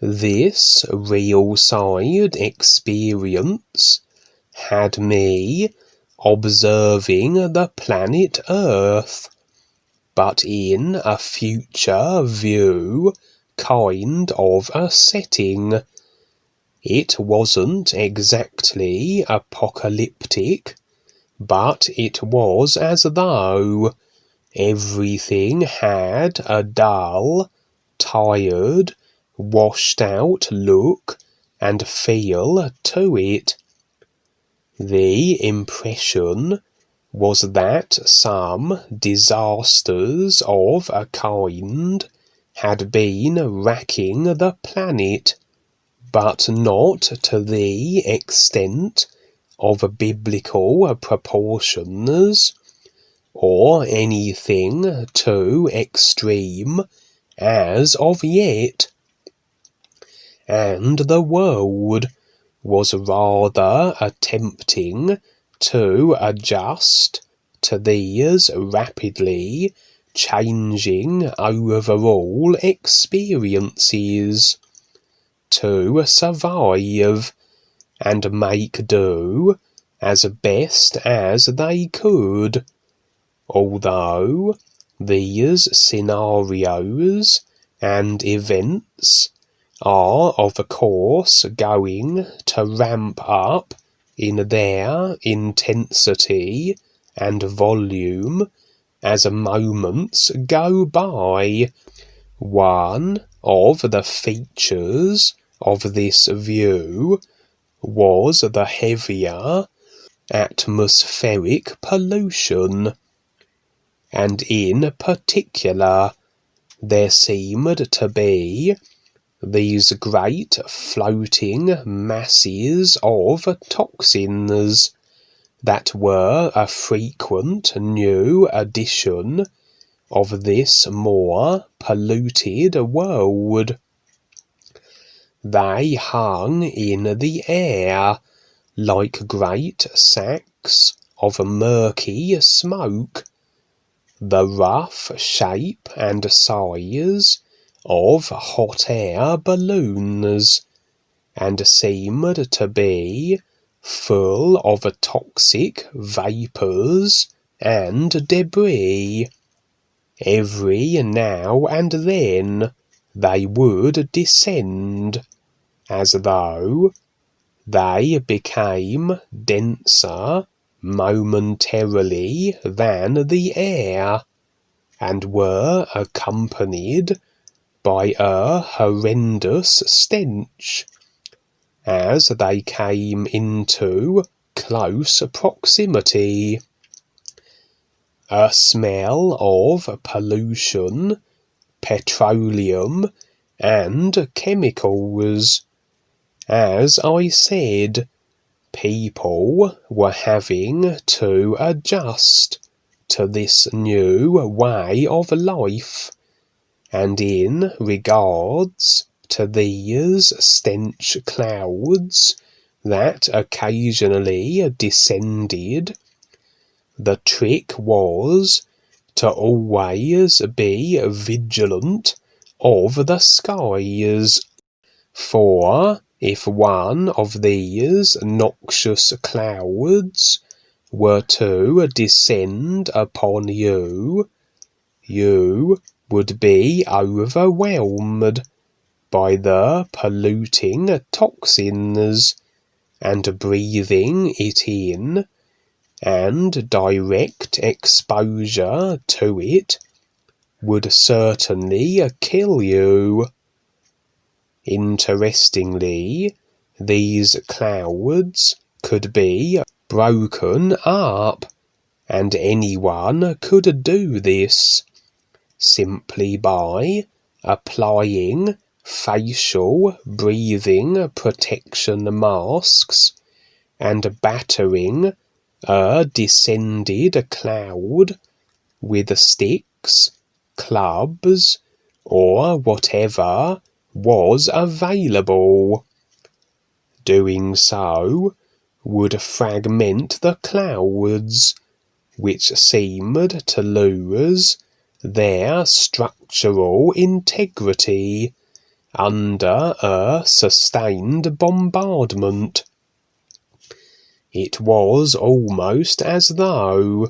This real-side experience had me observing the planet Earth, but in a future view kind of a setting. It wasn't exactly apocalyptic, but it was as though everything had a dull, tired, washed-out look and feel to it. The impression was that some disasters of a kind had been racking the planet, but not to the extent of biblical proportions, or anything too extreme as of yet, and the world was rather attempting to adjust to these rapidly changing overall experiences, to survive and make do as best as they could, although these scenarios and events are of course going to ramp up in their intensity and volume as moments go by. One of the features of this view was the heavier atmospheric pollution, and in particular there seemed to be these great floating masses of toxins that were a frequent new addition of this more polluted world. They hung in the air like great sacks of murky smoke, the rough shape and size of hot air balloons, and seemed to be full of toxic vapours and debris. Every now and then they would descend, as though they became denser momentarily than the air, and were accompanied by a horrendous stench as they came into close proximity, a smell of pollution, petroleum, and chemicals. As I said, people were having to adjust to this new way of life, and in regards to these stench clouds that occasionally descended, the trick was to always be vigilant of the skies, for if one of these noxious clouds were to descend upon you, you would be overwhelmed by the polluting toxins, and breathing it in, and direct exposure to it would certainly kill you. Interestingly, these clouds could be broken up, and anyone could do this simply by applying facial breathing protection masks and battering a descended cloud with sticks, clubs, or whatever was available. Doing so would fragment the clouds, which seemed to lose their structural integrity under a sustained bombardment. It was almost as though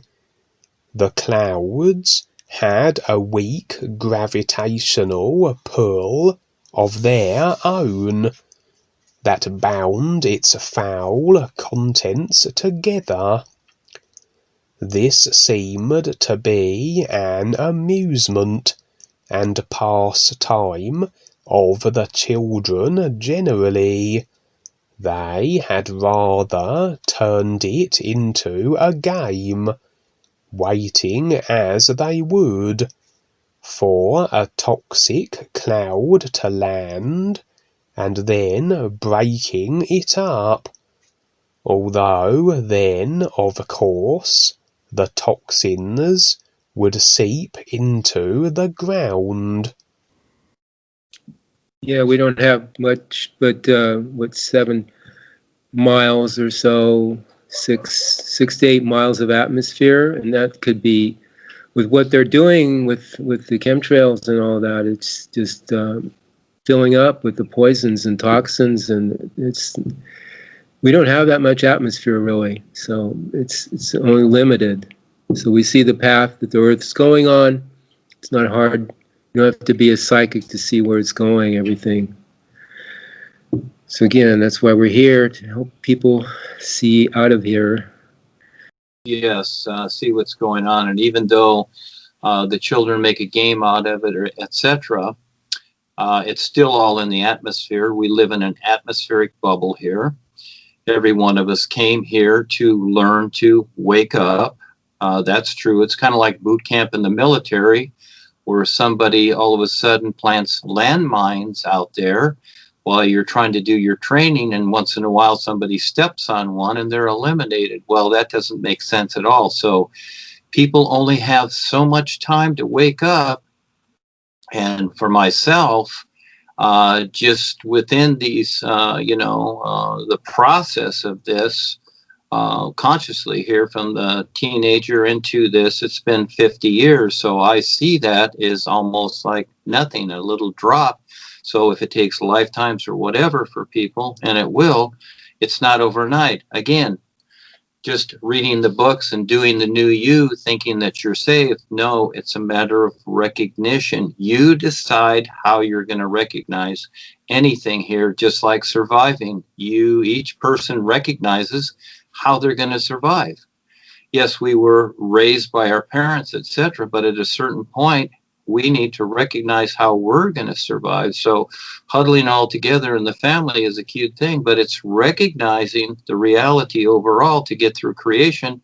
the clouds had a weak gravitational pull of their own that bound its foul contents together. This seemed to be an amusement and pastime of the children generally. They had rather turned it into a game, waiting as they would for a toxic cloud to land and then breaking it up, although then, of course, the toxins would seep into the ground. Yeah, we don't have much, but 7 miles or so, six to 8 miles of atmosphere, and that could be, with what they're doing with the chemtrails and all that, it's just filling up with the poisons and toxins, and we don't have that much atmosphere really, so it's only limited. So we see the path that the Earth's going on. It's not hard. You don't have to be a psychic to see where it's going, everything. So again, that's why we're here, to help people see out of here. Yes, see what's going on. And even though the children make a game out of it, or etc., it's still all in the atmosphere. We live in an atmospheric bubble here. Every one of us came here to learn to wake up. That's true. It's kind of like boot camp in the military, where somebody all of a sudden plants landmines out there while you're trying to do your training, and once in a while somebody steps on one and they're eliminated. Well, that doesn't make sense at all. So people only have so much time to wake up. And for myself, just within these, the process of this, consciously here from the teenager into this, it's been 50 years. So I see that is almost like nothing, a little drop. So if it takes lifetimes or whatever for people, and it will, it's not overnight. Again, just reading the books and doing the new you, thinking that you're safe. No, it's a matter of recognition. You decide how you're going to recognize anything here, just like surviving. Each person recognizes how they're going to survive. Yes, we were raised by our parents, etc., but at a certain point, we need to recognize how we're going to survive. So huddling all together in the family is a cute thing, but it's recognizing the reality overall to get through creation,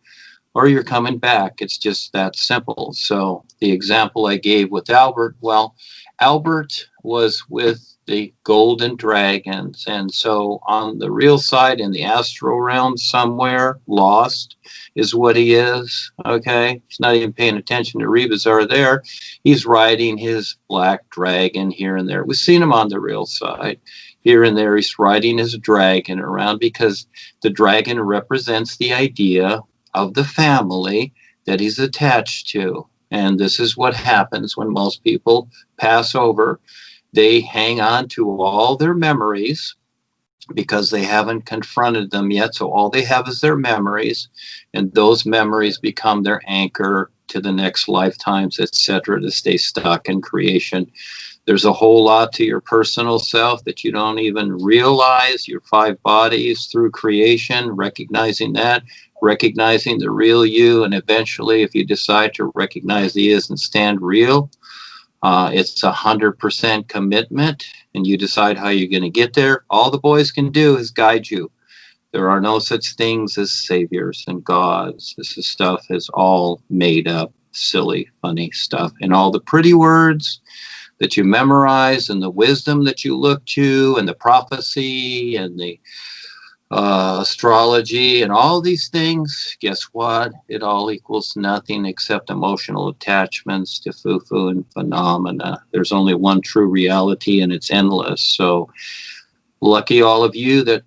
or you're coming back. It's just that simple. So the example I gave with Albert, well, Albert was with the golden dragons, and so on the real side, in the astral realm somewhere, lost is what he is. Okay, he's not even paying attention to Rebazar there. He's riding his black dragon here and there. We've seen him on the real side. Here and there he's riding his dragon around, because the dragon represents the idea of the family that he's attached to. And this is what happens when most people pass over. They hang on to all their memories because they haven't confronted them yet. So all they have is their memories, and those memories become their anchor to the next lifetimes, etc., to stay stuck in creation. There's a whole lot to your personal self that you don't even realize, your 5 bodies through creation, recognizing that, recognizing the real you, and eventually if you decide to recognize the is and stand real, it's 100% commitment, and you decide how you're going to get there. All the boys can do is guide you. There are no such things as saviors and gods. This stuff is all made up, silly, funny stuff. And all the pretty words that you memorize, and the wisdom that you look to, and the prophecy, and the astrology, and all these things, guess what? It all equals nothing except emotional attachments to foo-foo and phenomena. There's only one true reality, and it's endless. So lucky all of you that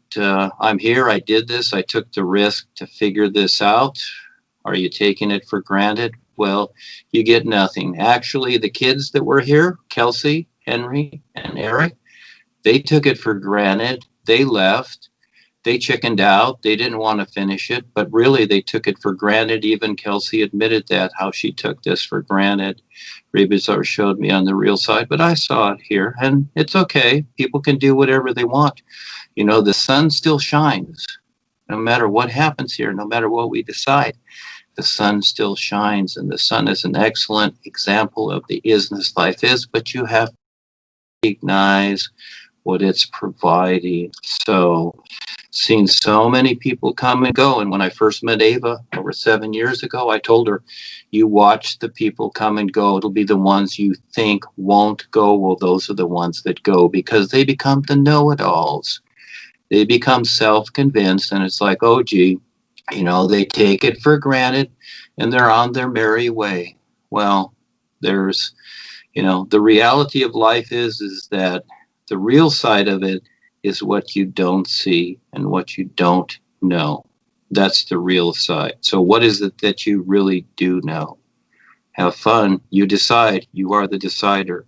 I'm here. I did this. I took the risk to figure this out. Are you taking it for granted? Well, you get nothing. Actually, the kids that were here, Kelsey, Henry, and Eric, They took it for granted. They left. They chickened out. They didn't want to finish it, but really they took it for granted. Even Kelsey admitted that, how she took this for granted. Rebizar showed me on the real side, but I saw it here, and it's okay. People can do whatever they want. You know, the sun still shines. No matter what happens here, no matter what we decide, the sun still shines, and the sun is an excellent example of the isness life is, but you have to recognize what it's providing. So, seen so many people come and go, and when I first met Ava over 7 years ago, I told her, you watch the people come and go. It'll be the ones you think won't go. Well, those are the ones that go, because they become the know-it-alls. They become self-convinced, and it's like, oh, gee, you know, they take it for granted, and they're on their merry way. Well, there's, you know, the reality of life is that the real side of it is what you don't see and what you don't know. That's the real side. So what is it that you really do know? Have fun. You decide. You are the decider.